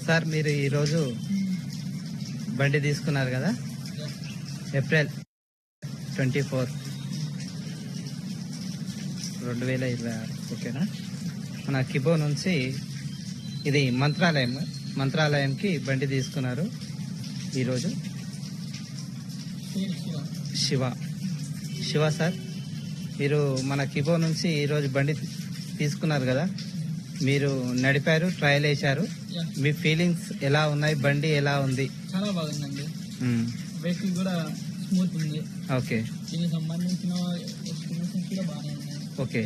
Sir మీరు ఈరోజు బండి తీసుకున్నారు కదా, ఏప్రిల్ 24, 2026, ఓకేనా? మన కిబో నుంచి ఇది మంత్రాలయంకి బండి తీసుకున్నారు ఈరోజు. శివ సార్, మీరు మన కిబో నుంచి ఈరోజు బండి తీసుకున్నారు కదా, మీరు నడిపారు, ట్రయల్ వేశారు, మీ ఫీలింగ్స్ ఎలా ఉన్నాయి? బండి ఎలా ఉంది? చాలా బాగుందండి. వెహికల్ కూడా స్మూత్ ఉంది. ఓకే, దీనికి సంబంధించిన ఎక్స్పీరియన్స్ కూడా బాగానే ఉన్నాయి. ఓకే,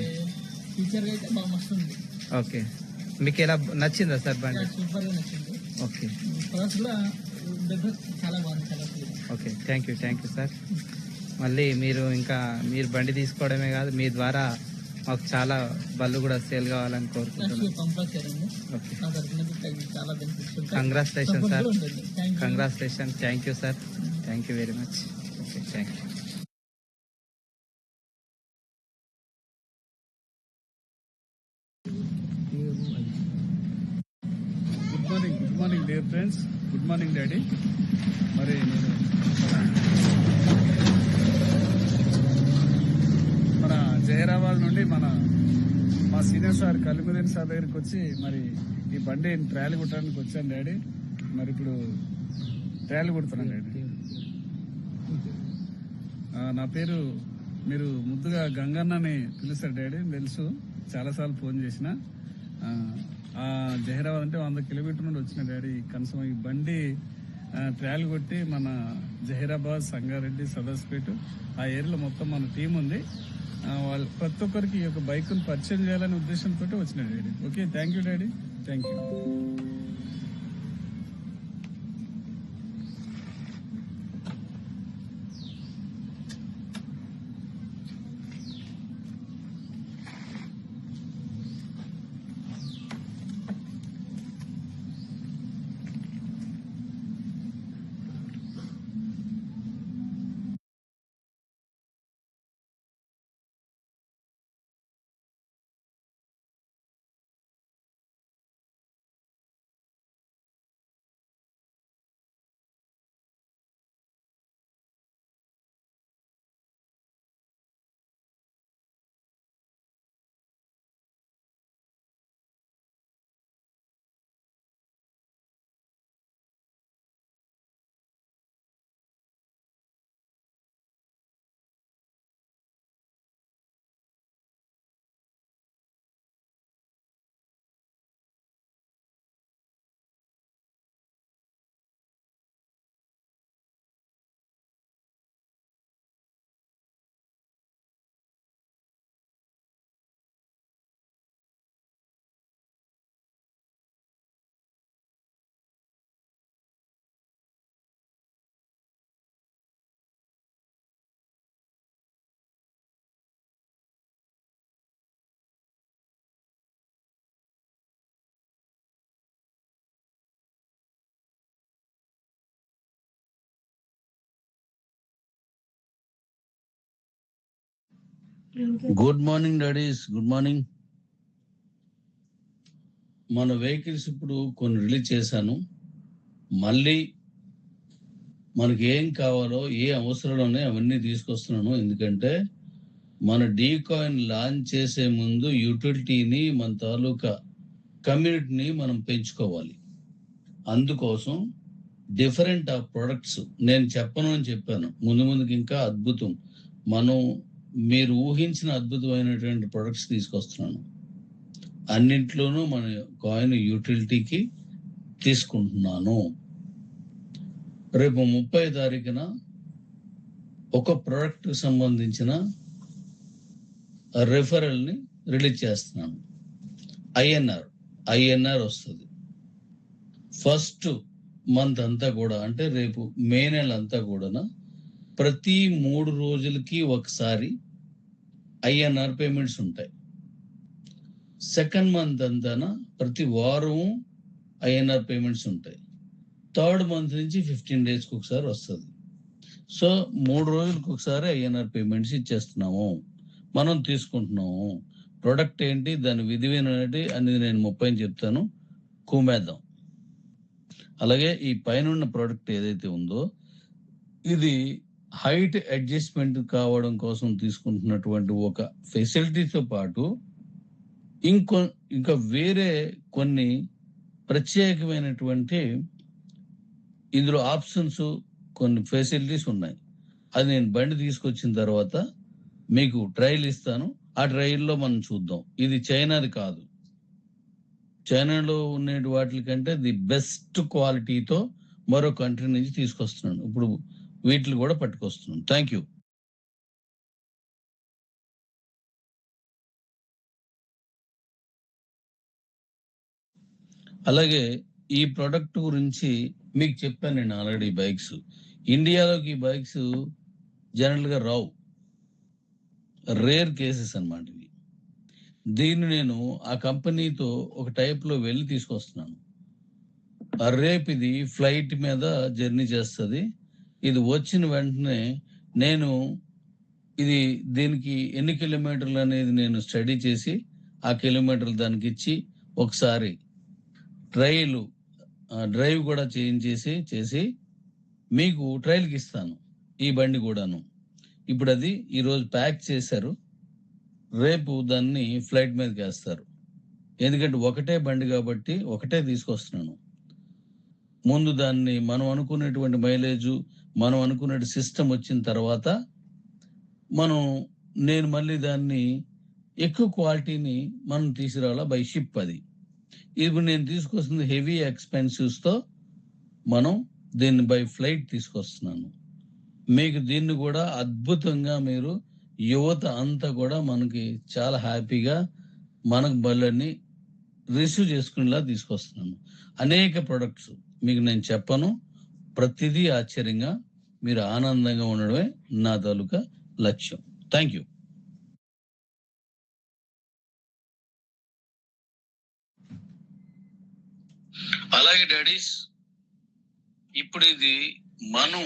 ఫీచర్ అయితే బాగా మస్తు ఉంది. ఓకే, మీకు ఎలా నచ్చిందా సార్ బండి? సూపర్ గా నచ్చింది. ఓకే, కలర్స్ కూడా చాలా బాగుంది. Colours. Okay, thank you sir. మళ్ళీ మీరు బండి తీసుకోవడమే కాదు, మీ ద్వారా మాకు చాలా బళ్ళు కూడా సేల్ కావాలని కోరుకుంటున్నాను. Okay, congratulation sir, congratulation. Thank you sir, thank you very much. Okay, thank you. Good morning dear friends. Good morning daddy. మరి నేను మన జహీరాబాద్ నుండి మా సీనియర్ సార్ కలిముద్దీన్ సార్ దగ్గరికి వచ్చి మరి ఈ బండి ట్రయల్ కుట్టడానికి వచ్చాను డాడీ. మరి ఇప్పుడు ట్రయల్ కుడుతున్నాను డాడీ. నా పేరు మీరు ముద్దుగా గంగన్నని పిలుస్తారు డాడీ, తెలుసు, చాలాసార్లు ఫోన్ చేసిన. జహీరాబాద్ అంటే 100 కిలోమీటర్ నుండి వచ్చిన డాడీ. కనీసం ఈ బండి ట్రయల్ కొట్టి మన జహీరాబాద్, సంగారెడ్డి, సదస్పేట ఆ ఏరియాలో మొత్తం మన టీం ఉంది. వాళ్ళు ప్రతి ఒక్కరికి ఈ యొక్క బైక్ను పరిచయం చేయాలనే ఉద్దేశంతో వచ్చిన daddy. Okay, thank you daddy, thank you. Good morning daddy's, good morning. మన వెహికల్స్ ఇప్పుడు కొన్ని రిలీజ్ చేశాను. మళ్ళీ మనకి ఏం కావాలో, ఏ అవసరాలు ఉన్నాయో అవన్నీ తీసుకొస్తున్నాను. ఎందుకంటే మన డీకాయిన్ లాంచ్ చేసే ముందు యూటిలిటీని, మన తాలూకా కమ్యూనిటీని మనం పెంచుకోవాలి. అందుకోసం డిఫరెంట్ ఆఫ్ ప్రొడక్ట్స్ నేను చెప్పను అని చెప్పాను. ముందుకి ఇంకా అద్భుతం, మీరు ఊహించిన అద్భుతమైనటువంటి ప్రొడక్ట్స్ తీసుకొస్తున్నాను. అన్నింట్లోనూ మన కాయిన్ యూటిలిటీకి తీసుకుంటున్నాను. రేపు 30 తారీఖున ఒక ప్రోడక్ట్ సంబంధించిన రెఫరల్ ని రిలీజ్ చేస్తున్నాను. ఐఎన్ఆర్ వస్తుంది. ఫస్ట్ మంత్ అంతా కూడా, అంటే రేపు మే నెల అంతా కూడా ప్రతి 3 రోజులకి ఒకసారి ఐఎన్ఆర్ పేమెంట్స్ ఉంటాయి. సెకండ్ మంత్ అంతా ప్రతి వారం ఐఎన్ఆర్ పేమెంట్స్ ఉంటాయి. థర్డ్ మంత్ నుంచి 15 డేస్కి ఒకసారి వస్తుంది. సో 3 రోజులకు ఒకసారి ఐఎన్ఆర్ పేమెంట్స్ ఇచ్చేస్తున్నాము, మనం తీసుకుంటున్నాము. ప్రొడక్ట్ ఏంటి, దాని విధి ఏంటి అనేది నేను 30 చెప్తాను. కుమేద్దాం. అలాగే ఈ పైన ప్రోడక్ట్ ఏదైతే ఉందో ఇది హైట్ అడ్జస్ట్మెంట్ కావడం కోసం తీసుకుంటున్నటువంటి ఒక ఫెసిలిటీతో పాటు ఇంకా వేరే కొన్ని ప్రత్యేకమైనటువంటి ఇందులో ఆప్షన్స్ కొన్ని ఫెసిలిటీస్ ఉన్నాయి. అది నేను బండి తీసుకొచ్చిన తర్వాత మీకు ట్రయల్ ఇస్తాను. ఆ ట్రయల్లో మనం చూద్దాం. ఇది చైనాది కాదు, చైనాలో ఉండే వాటి కంటే ది బెస్ట్ క్వాలిటీతో మరో కంట్రీ నుంచి తీసుకొస్తున్నాను. ఇప్పుడు వీటిని కూడా పట్టుకొస్తున్నాను. Thank you. అలాగే ఈ ప్రోడక్ట్ గురించి మీకు చెప్పాను నేను ఆల్రెడీ. బైక్స్ ఇండియాలోకి బైక్స్ జనరల్ గా రావు, రేర్ కేసెస్ అన్నమాట ఇవి. దీన్ని నేను ఆ కంపెనీతో ఒక టైప్ లో వెళ్ళి తీసుకొస్తున్నాను. రేపు ఇది ఫ్లైట్ మీద జర్నీ చేస్తుంది. ఇది వచ్చిన వెంటనే నేను దీనికి ఎన్ని కిలోమీటర్లు అనేది నేను స్టడీ చేసి ఆ కిలోమీటర్లు దానికి ఇచ్చి ఒకసారి డ్రైవ్ కూడా చేసి మీకు ట్రయల్కి ఇస్తాను. ఈ బండి కూడాను ఇప్పుడు అది ఈరోజు ప్యాక్ చేశారు, రేపు దాన్ని ఫ్లైట్ మీదకి వేస్తారు. ఎందుకంటే ఒకటే బండి కాబట్టి ఒకటే తీసుకొస్తున్నాను. ముందు దాన్ని మనం అనుకునేటువంటి మైలేజ్, మనం అనుకునే సిస్టమ్ వచ్చిన తర్వాత నేను మళ్ళీ దాన్ని ఎక్కువ క్వాలిటీని మనం తీసుకురావాలా బై షిప్. అది ఇప్పుడు నేను తీసుకొస్తుంది హెవీ ఎక్స్పెన్సివ్స్తో మనం దీన్ని బై ఫ్లైట్ తీసుకొస్తున్నాను. మీకు దీన్ని కూడా అద్భుతంగా మీరు యువత అంతా కూడా మనకి చాలా హ్యాపీగా మనకు బళ్ళని రిసీవ్ చేసుకునేలా తీసుకొస్తున్నాను. అనేక ప్రొడక్ట్స్ మీకు నేను చెప్పను, ప్రతిదీ ఆశ్చర్యంగా మీరు ఆనందంగా ఉండడమే నా తాలూకా లక్ష్యం. Thank you. అలాగే డాడీస్, ఇప్పుడు ఇది మనం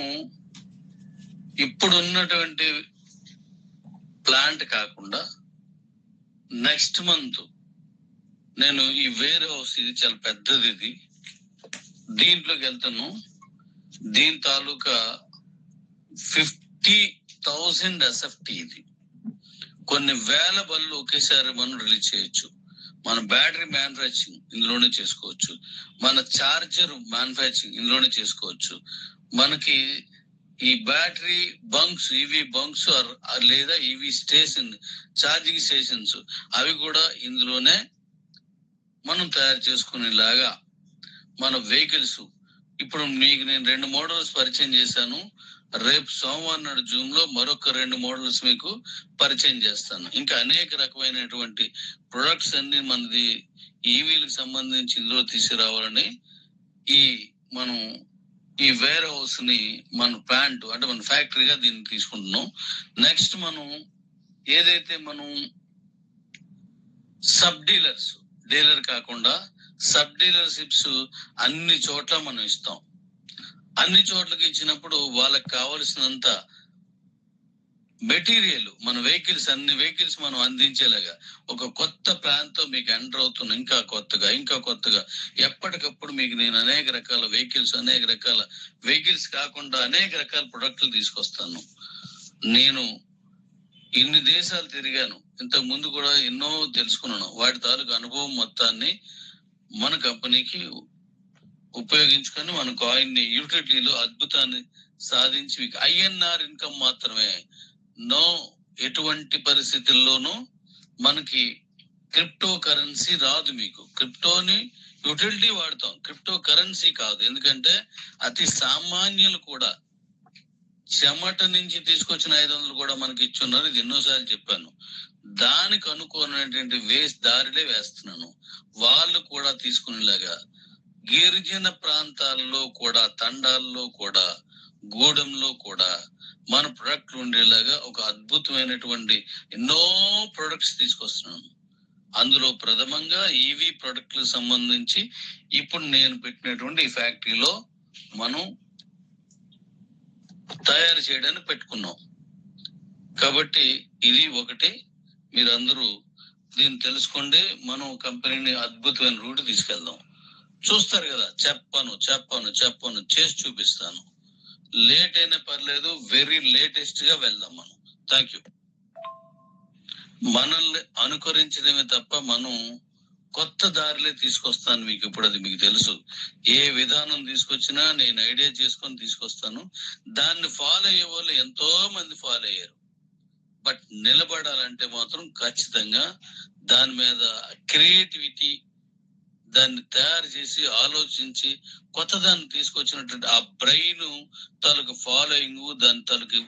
ఇప్పుడు ఉన్నటువంటి ప్లాంట్ కాకుండా నెక్స్ట్ మంత్ నేను ఈ వేర్ హౌస్, ఇది చాలా పెద్దది, ఇది దీంట్లోకి వెళ్తాను. దీని తాలూకా 50,000 SFT, ఇది కొన్ని వేల బళ్ళు ఒకేసారి మనం రిలీజ్ చేయొచ్చు. మన బ్యాటరీ మ్యానుఫ్యాక్చరింగ్ ఇందులోనే చేసుకోవచ్చు, మన చార్జర్ మ్యానుఫ్యాక్చరింగ్ ఇందులోనే చేసుకోవచ్చు. మనకి ఈ బ్యాటరీ బంక్స్, ఈవీ బంక్స్ లేదా ఈవీ స్టేషన్, ఛార్జింగ్ స్టేషన్స్ అవి కూడా ఇందులోనే మనం తయారు చేసుకునేలాగా మన వెహికల్స్. ఇప్పుడు మీకు నేను 2 మోడల్స్ పరిచయం చేశాను. రేపు సోమవారం నాడు జూమ్ లో మరొక 2 మోడల్స్ మీకు పరిచయం చేస్తాను. ఇంకా అనేక రకమైనటువంటి ప్రొడక్ట్స్ అన్ని మనది ఈవీలకు సంబంధించి ఇందులో తీసుకురావాలని మనం ఈ వేర్ హౌస్ ని మన ప్లాంట్ అంటే మన ఫ్యాక్టరీగా దీన్ని తీసుకుంటున్నాం. నెక్స్ట్ మనం ఏదైతే మనం సబ్ డీలర్ కాకుండా సబ్ డీలర్షిప్స్ అన్ని చోట్ల మనం ఇస్తాం. అన్ని చోట్లకి ఇచ్చినప్పుడు వాళ్ళకి కావలసినంత మెటీరియల్ మన అన్ని వెహికల్స్ మనం అందించేలాగా ఒక కొత్త ప్లాన్ తో మీకు ఎంటర్ అవుతున్నా. ఇంకా కొత్తగా ఎప్పటికప్పుడు మీకు నేను అనేక రకాల వెహికల్స్ కాకుండా అనేక రకాల ప్రొడక్ట్లు తీసుకొస్తాను. నేను ఇన్ని దేశాలు తిరిగాను, ఇంతకు ముందు కూడా ఎన్నో తెలుసుకున్నాను. వాటి తాలూకు అనుభవం మొత్తాన్ని మన కంపెనీకి ఉపయోగించుకొని మన కాయిన్ ని యూటిలిటీలో అద్భుతాన్ని సాధించి మీకు INR ఇన్కమ్ మాత్రమే, నో ఎటువంటి పరిస్థితుల్లోనూ మనకి క్రిప్టో కరెన్సీ రాదు. మీకు క్రిప్టోని యూటిలిటీ వాడతాం, క్రిప్టో కరెన్సీ కాదు. ఎందుకంటే అతి సామాన్యులు కూడా చెమట నుంచి తీసుకొచ్చిన 500 కూడా మనకి ఇచ్చున్నారు. ఇది ఎన్నోసార్లు చెప్పాను. దానికి అనుకోనటువంటి దారిలే వేస్తున్నాను. వాళ్ళు కూడా తీసుకునేలాగా గిరిజన ప్రాంతాల్లో కూడా, తండాల్లో కూడా, గూడెంలో కూడా మన ప్రొడక్ట్లు ఉండేలాగా ఒక అద్భుతమైనటువంటి ఎన్నో ప్రొడక్ట్స్ తీసుకొస్తున్నాను. అందులో ప్రథమంగా ఈవీ ప్రొడక్ట్లకు సంబంధించి ఇప్పుడు నేను పెట్టినటువంటి ఈ ఫ్యాక్టరీలో మనం తయారు చేయడానికి పెట్టుకున్నాం. కాబట్టి ఇది ఒకటి, మీరందరూ దీన్ని తెలుసుకోండి. మనం కంపెనీని అద్భుతమైన రూట్ తీసుకెళ్దాం. చూస్తారు కదా, చెప్పను చేసి చూపిస్తాను. లేట్ అయినా పర్లేదు, వెరీ లేటెస్ట్ గా వెళ్దాం మనం. Thank you. మనల్ని అనుకరించడమే తప్ప మనం కొత్త దారిలే తీసుకొస్తాను మీకు. ఇప్పుడు అది మీకు తెలుసు. ఏ విధానం తీసుకొచ్చినా నేను ఐడియా చేసుకొని తీసుకొస్తాను. దాన్ని ఫాలో అయ్యే వాళ్ళు ఎంతో మంది ఫాలో అయ్యారు. బట్ నిలబడాలంటే మాత్రం ఖచ్చితంగా దాని మీద క్రియేటివిటీ, దాన్ని తయారు చేసి ఆలోచించి కొత్త దాన్ని తీసుకొచ్చినటువంటి ఆ బ్రెయిన్ తాలూకు ఫాలోయింగ్, దాని తాలూకు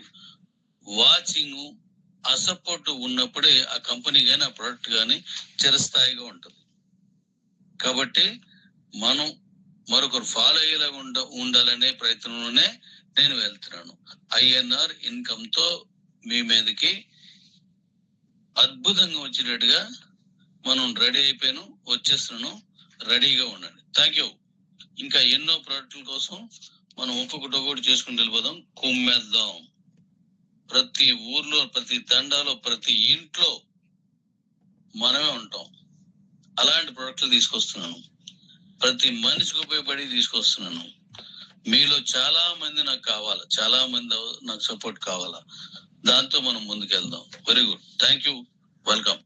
వాచింగ్, ఆ సపోర్ట్ ఉన్నప్పుడే ఆ కంపెనీ కానీ ఆ ప్రొడక్ట్ కానీ చిరస్థాయిగా ఉంటుంది. కాబట్టి మనం మరొకరు ఫాలో అయ్యేలాగా ఉండాలనే ప్రయత్నంలోనే నేను వెళ్తున్నాను. INR ఇన్కమ్ తో మీ మీదకి అద్భుతంగా వచ్చేటట్టుగా మనం రెడీ అయిపోయాను, వచ్చేస్తున్నాను. రెడీగా ఉండండి. Thank you. ఇంకా ఎన్నో ప్రొడక్ట్ల కోసం మనం ఒక్కొక్కటి చేసుకుని వెళ్ళిపోదాం, కుమ్మేద్దాం. ప్రతి ఊర్లో, ప్రతి తండాలో, ప్రతి ఇంట్లో మనమే ఉంటాం. అలాంటి ప్రొడక్ట్లు తీసుకొస్తున్నాను. ప్రతి మనిషికి ఉపయోగపడి తీసుకొస్తున్నాను. మీలో చాలా మంది నాకు కావాలా, చాలా మంది నాకు సపోర్ట్ కావాలా. దాంతో మనం ముందుకెళ్దాం. Very good. Thank you. Welcome.